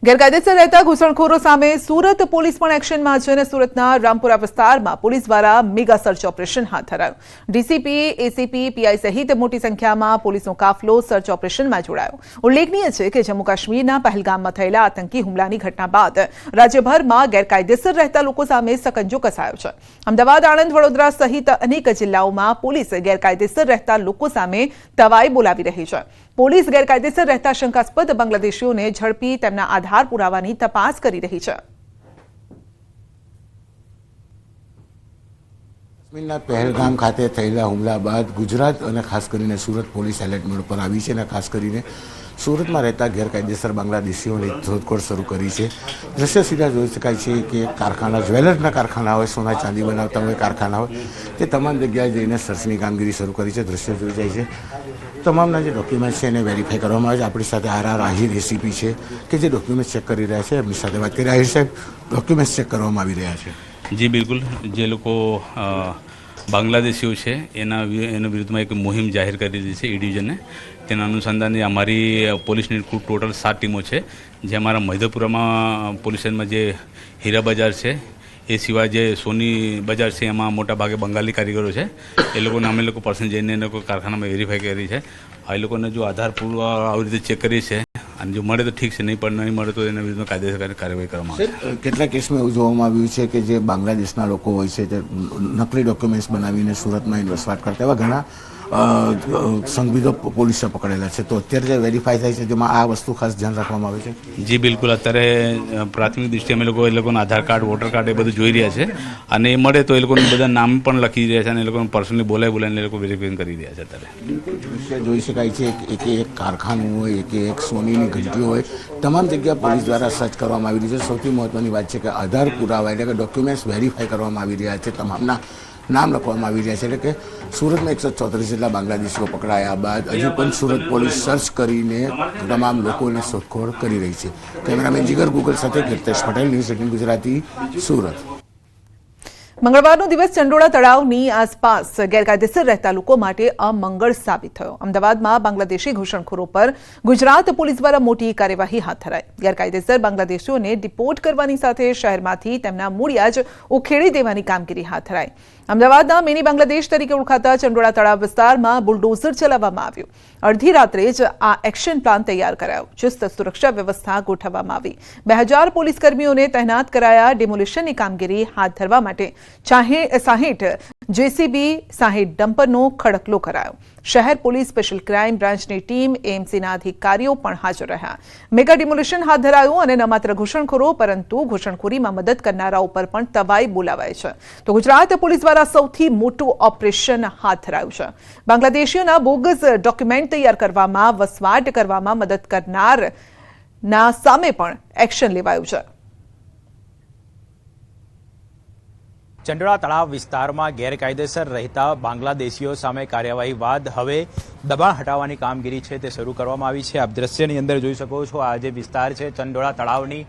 ગેરકાયદેસર રહેતા ઘૂસણખોરો સામે સુરત પોલીસ પણ એક્શનમાં છે અને સુરતના રામપુરા વિસ્તારમાં પોલીસ દ્વારા મેગા સર્ચ ઓપરેશન હાથ ધરાયું। ડીસીપી, એસીપી, પીઆઈ સહિત મોટી સંખ્યામાં પોલીસનો કાફલો સર્ચ ઓપરેશનમાં જોડાયો। ઉલ્લેખનીય છે કે જમ્મુ કાશ્મીરના પહેલગામમાં થયેલા આતંકી હુમલાની ઘટના બાદ રાજ્યભરમાં ગેરકાયદેસર રહેતા લોકો સામે સકંજો કસાયો છે। અમદાવાદ, આણંદ, વડોદરા સહિત અનેક જિલ્લાઓમાં પોલીસ ગેરકાયદેસર રહેતા લોકો સામે તવાઈ બોલાવી રહી છે। પોલીસ ગેરકાયદેસર રહેતા શંકાસ્પદ બાંગ્લાદેશીઓને ઝડપી તેમના આધાર પુરાવાની તપાસ કરી રહી છે। કાશ્મીરના પહેલગામ ખાતે થયેલા હુમલા બાદ ગુજરાત અને ખાસ કરીને સુરત પોલીસ એલર્ટ મોડ પર આવી છે અને ખાસ કરીને સુરતમાં રહેતા ગેરકાયદેસર બાંગ્લાદેશીઓની શોધખોળ શરૂ કરી છે। દ્રશ્ય સીધા જોઈ શકાય છે કે કારખાના, જ્વેલર્સના કારખાના હોય, સોના ચાંદી બનાવતા હોય કારખાના હોય, તે તમામ જગ્યાએ જઈને સર્ચની કામગીરી શરૂ કરી છે। દ્રશ્ય જોઈ જાય છે, તમામના જે ડોક્યુમેન્ટ છે એને વેરીફાઈ કરવામાં આવે છે। આપણી સાથે આર આહિર એસીપી છે કે જે ડોક્યુમેન્ટ ચેક કરી રહ્યા છે, એમની સાથે વાત કરી। આહિર સાહેબ, ડોક્યુમેન્ટ ચેક કરવામાં આવી રહ્યા છે? જી બિલકુલ, જે લોકો બાંગ્લાદેશીઓ છે એના વિરુદ્ધમાં એક મુહિમ જાહેર કરી દીધી છે ઈ ડિવિઝને। તેના અનુસંધાને અમારી પોલીસની કુલ ટોટલ 7 ટીમો છે, જે અમારા મધ્યપુરામાં પોલીસ સ્ટેશનમાં જે હીરા બજાર છે, એ સિવાય જે સોની બજાર છે એમાં મોટા ભાગે બંગાળી કારીગરો છે, એ લોકોને અમે લોકો પર્સન જઈને એ લોકો કારખાનામાં વેરીફાઈ કરી છે। આ લોકોને જો આધાર પુરાવા આવી રીતે ચેક કરી છે અને જો મળે તો ઠીક છે, નહીં પણ નહીં મળે તો એના વિરુદ્ધમાં કાયદેસર કાર્યવાહી કરવામાં આવશે। કેટલા કેસમાં એવું જોવામાં આવ્યું છે કે જે બાંગ્લાદેશના લોકો હોય છે તે નકલી ડોક્યુમેન્ટ્સ બનાવીને સુરતમાં વસવાટ કરતા એવા ઘણા સંદિગ્ધો પોલીસે પકડેલા છે, તો અત્યારે જે વેરીફાઈ થાય છે જેમાં આ વસ્તુ ખાસ ધ્યાન રાખવામાં આવે છે? જી બિલકુલ, અત્યારે પ્રાથમિક દૃષ્ટિએ અમે લોકો એ લોકોના આધાર કાર્ડ, વોટર કાર્ડ એ બધું જોઈ રહ્યા છે અને એ મળે તો એ લોકોને બધા નામ પણ લખી રહ્યા છે અને એ લોકોને પર્સનલી બોલાવીને એ લોકો વેરીફાઈ કરી રહ્યા છે। અત્યારે દૃશ્ય જોઈ શકાય છે એક કારખાનું હોય, એક સોનીની ઘંટીઓ હોય, તમામ જગ્યા પોલીસ દ્વારા સર્ચ કરવામાં આવી રહી છે। સૌથી મહત્વની વાત છે કે આધાર પુરાવા એટલે કે ડોક્યુમેન્ટ્સ વેરીફાઈ કરવામાં આવી રહ્યા છે, તમામના નામ લખવામાં આવી રહ્યા છે। એટલે કે સુરતમાં 134 જેટલા બાંગ્લાદેશીઓ પકડાયા બાદ હજુ પણ સુરત પોલીસ સર્ચ કરીને તમામ લોકોને શોધખોળ કરી રહી છે। કેમેરામેન જીગર ગૂગલ સાથે કીર્તેશ પટેલ, ન્યૂઝ 18 ગુજરાતી, સુરત। મંગળવારનો દિવસ ચંડોળા તળાવની આસપાસ ગેરકાયદેસર રહેતા લોકો માટે અમંગળ સાબિત થયો। અમદાવાદમાં બાંગ્લાદેશી ઘૂસણખોરો પર ગુજરાત પોલીસ દ્વારા મોટી કાર્યવાહી હાથ ધરાઈ। ગેરકાયદેસર બાંગ્લાદેશીઓને ડિપોર્ટ કરવાની સાથે શહેરમાંથી તેમના મૂળિયા જ ઉખેડી દેવાની કામગીરી હાથ ધરાઈ। અમદાવાદના મિની બાંગ્લાદેશ તરીકે ઓળખાતા ચંડોળા તળાવ વિસ્તારમાં બુલડોઝર ચલાવવામાં આવ્યું। અડધી રાત્રે જ આ એક્શન પ્લાન તૈયાર કરાયો, ચુસ્ત સુરક્ષા વ્યવસ્થા ગોઠવવામાં આવી। 2000 પોલીસ કર્મીઓને તૈનાત કરાયા। ડિમોલિશનની કામગીરી હાથ ધરવા માટે 60 જેસીબી, 60 ડમ્પરનો ખડકલો કરાયો। શહેર પોલીસ સ્પેશિયલ ક્રાઇમ બ્રાન્ચની ટીમ, એએમસીના અધિકારીઓ પણ હાજર રહ્યા। મેગા ડિમોલિશન હાથ ધરાયું અને ન માત્ર ઘૂસણખોરો પરંતુ ઘૂસણખોરીમાં મદદ કરનારાઓ પર પણ તવાઈ બોલાવાય છે। તો ગુજરાત પોલીસ દ્વારા સૌથી મોટું ઓપરેશન હાથ ધરાયું છે। બાંગ્લાદેશીઓના બોગસ ડોક્યુમેન્ટ તૈયાર કરવામાં, વસવાટ કરવામાં મદદ કરનારના સામે પણ એક્શન લેવાયું છે। ચંડોળા તળાવ વિસ્તારમાં ગેરકાયદેસર રહેતા બાંગ્લાદેશીઓ સામે કાર્યવાહી બાદ હવે દબાણ હટાવવાની કામગીરી છે તે શરૂ કરવામાં આવી છે। આપ દ્રશ્યની અંદર જોઈ શકો છો, આ જે વિસ્તાર છે ચંડોળા તળાવની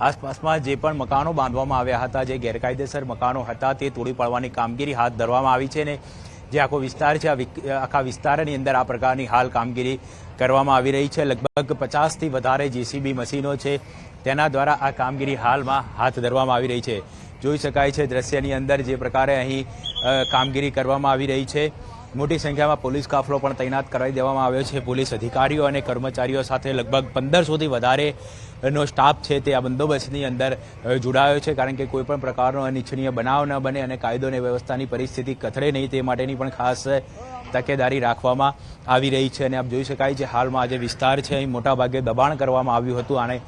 આસપાસમાં જે પણ મકાનો બાંધવામાં આવ્યા હતા, જે ગેરકાયદેસર મકાનો હતા, તે તોડી પાડવાની કામગીરી હાથ ધરવામાં આવી છે ને જે આખો વિસ્તાર છે, આખા વિસ્તારની અંદર આ પ્રકારની હાલ કામગીરી કરવામાં આવી રહી છે। લગભગ 50થી વધારે જેસીબી મશીનો છે, તેના દ્વારા આ કામગીરી હાલમાં હાથ ધરવામાં આવી રહી છે। જોઈ શકાય છે દ્રશ્યની અંદર જે પ્રકારે અહીં કામગીરી કરવામાં આવી રહી છે। મોટી સંખ્યામાં પોલીસ કાફલો પણ તૈનાત કરાવી દેવામાં આવ્યો છે। પોલીસ અધિકારીઓ અને કર્મચારીઓ સાથે લગભગ 1500થી વધારેનો સ્ટાફ છે તે આ બંદોબસ્તની અંદર જોડાયો છે, કારણ કે કોઈપણ પ્રકારનો અનિચ્છનીય બનાવ ન બને અને કાયદો અને વ્યવસ્થાની પરિસ્થિતિ કથળે નહીં તે માટેની પણ ખાસ તકેદારી રાખવામાં આવી રહી છે। અને આપ જોઈ શકાય છે હાલમાં જે વિસ્તાર છે અહીં મોટાભાગે દબાણ કરવામાં આવ્યું હતું અને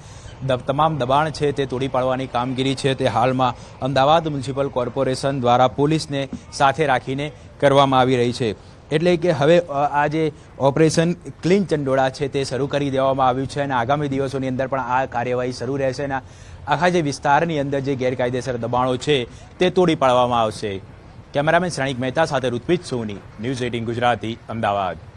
તમામ દબાણ છે તે તોડી પાડવાની કામગીરી છે તે હાલમાં અમદાવાદ મ્યુનિસિપલ કોર્પોરેશન દ્વારા પોલીસને સાથે રાખીને કરવામાં આવી રહી છે। એટલે કે હવે આ જે ઓપરેશન ક્લીન ચંડોળા છે તે શરૂ કરી દેવામાં આવ્યું છે અને આગામી દિવસોની અંદર પણ આ કાર્યવાહી શરૂ રહેશે અને આખા જે વિસ્તારની અંદર જે ગેરકાયદેસર દબાણો છે તે તોડી પાડવામાં આવશે। કેમેરામેન શ્રેણિક મહેતા સાથે ઋત્વિજ સોની, ન્યૂઝ 18 ગુજરાતી, અમદાવાદ।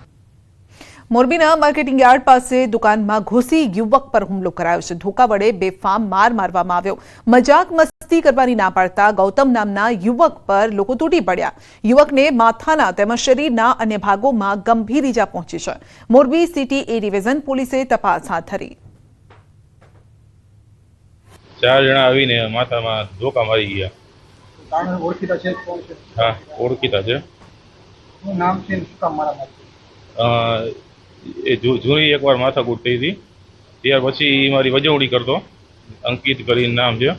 મોરબીના માર્કેટિંગ યાર્ડ પાસે દુકાનમાં ઘૂસી યુવક પર હુમલો કરાયો છે। ધોકા વડે બેફામ માર મારવામાં આવ્યો। મજાક મસ્તી કરવાની ના પાડતા ગૌતમ નામના યુવક પર લોકો તૂટી પડ્યા। યુવકને માથાના તેમજ શરીરના અન્ય ભાગોમાં ગંભીર ઈજા પહોંચી છે। મોરબી સિટી એ ડિવિઝન પોલીસે તપાસ હાથ ધરી। 4 જણા આવીને માથામાં ધોકા મારી ગયા. કારણ ઓળખીતા છે કોણ છે? હા, ઓળખીતા છે. શું નામ છે ને શું કામ મારા? એ જૂની એકવાર માથાકૂટ થઈ હતી, ત્યાર પછી ઈ મારી વજવણી કરતો. અંકિત કરીને નામ છે.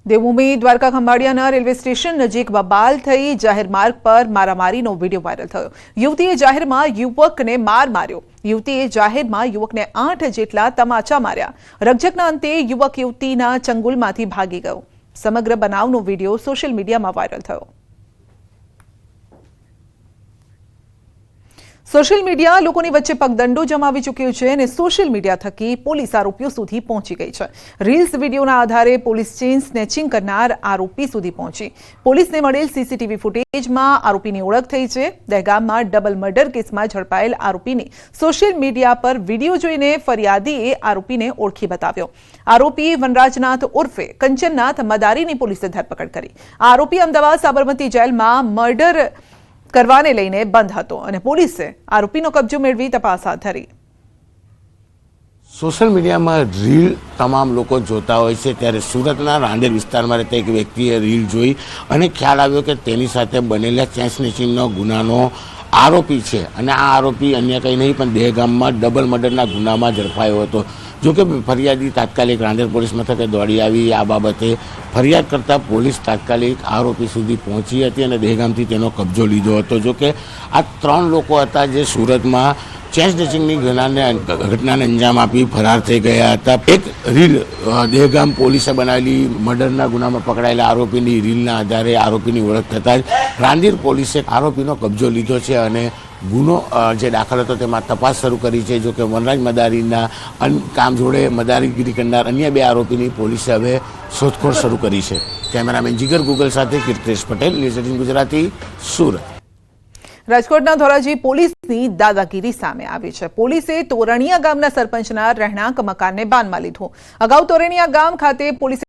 દેવભૂમિ દ્વારકા ખંભાળિયાના રેલવે સ્ટેશન નજીક બબાલ થઈ જાહેર માર્ગ પર મારામારીનો વિડીયો વાયરલ થયો. યુવતીએ જાહેરમાં યુવકને માર માર્યો. યુવતીએ જાહેરમાં યુવકને 8 જેટલા તમાચા માર્યા. રકઝકના અંતે યુવક યુવતીના ચંગુલમાંથી ભાગી ગયો. સમગ્ર બનાવનો વિડીયો સોશિયલ મીડિયામાં વાયરલ થયો. સોશિયલ મીડિયા લોકોની વચ્ચે પગદંડો જમાવી ચૂક્યું છે અને સોશિયલ મીડિયા થકી પોલીસ આરોપીઓ સુધી પહોંચી ગઈ છે. રીલ્સ વિડીયોના આધારે પોલીસ ચેઇન સ્નેચિંગ કરનાર આરોપી સુધી પહોંચી. પોલીસને મળેલ સીસીટીવી ફૂટેજમાં આરોપીની ઓળખ થઈ છે. દહેગામમાં ડબલ મર્ડર કેસમાં ઝડપાયેલ આરોપીને સોશિયલ મીડિયા પર વિડીયો જોઈને ફરિયાદીએ આરોપીને ઓળખી બતાવ્યો. આરોપી વનરાજનાથ ઉર્ફે કંચનનાથ મદારીની પોલીસે ધરપકડ કરી. આરોપી અમદાવાદ સાબરમતી જેલમાં મર્ડર કરવાને લઈને બંધ હતો અને પોલીસે આરોપીનો કબજો મેળવી તપાસ હાથ ધરી. સોશિયલ મીડિયામાં રીલ તમામ લોકો જોતા હોય છે, ત્યારે સુરતના રાંદેર વિસ્તારમાં રહેતા એક વ્યક્તિએ રીલ જોઈ અને ખ્યાલ આવ્યો કે તેની સાથે બનેલા ચેન સ્નેચિંગનો ગુનાનો આરોપી છે અને આ આરોપી અન્ય કંઈ નહીં પણ દહેગામમાં ડબલ મર્ડરના ગુનામાં ઝડપાયો હતો. જોકે ફરિયાદી તાત્કાલિક રાંદેર પોલીસ મથકે દોડી આવી. આ બાબતે ફરિયાદ કરતા પોલીસ તાત્કાલિક આરોપી સુધી પહોંચી હતી અને દહેગામથી તેનો કબજો લીધો હતો. જોકે આ 3 લોકો હતા જે સુરતમાં ચેન સ્નેચિંગની ઘટનાને અંજામ આપી ફરાર થઈ ગયા હતા. એક રીલ દહેગામ પોલીસે બનાવેલી મર્ડરના ગુનામાં પકડાયેલા આરોપીની રીલના આધારે આરોપીની ઓળખ થતાં જ રાંદેર પોલીસે આરોપીનો કબજો લીધો છે અને ગુનો જે દાખલ હતો તેમાં તપાસ શરૂ કરી છે. જોકે વનરાજ મદારીના કામ જોડે મદારીગીરી કરનાર અન્ય 2 આરોપીની પોલીસે હવે શોધખોળ શરૂ કરી છે. કેમેરામેન જીગર ગુગલ સાથે કીર્તેશ પટેલ, ન્યૂઝ 18 ગુજરાતી, સુરત. રાજકોટના ધોરાજી પોલીસની દાદાગીરી સામે આવી છે. પોલીસે તોરણિયા ગામના સરપંચના રહેણાંક મકાનને બાનમાં લીધું. અગાઉ તોરણિયા ગામ ખાતે પોલીસે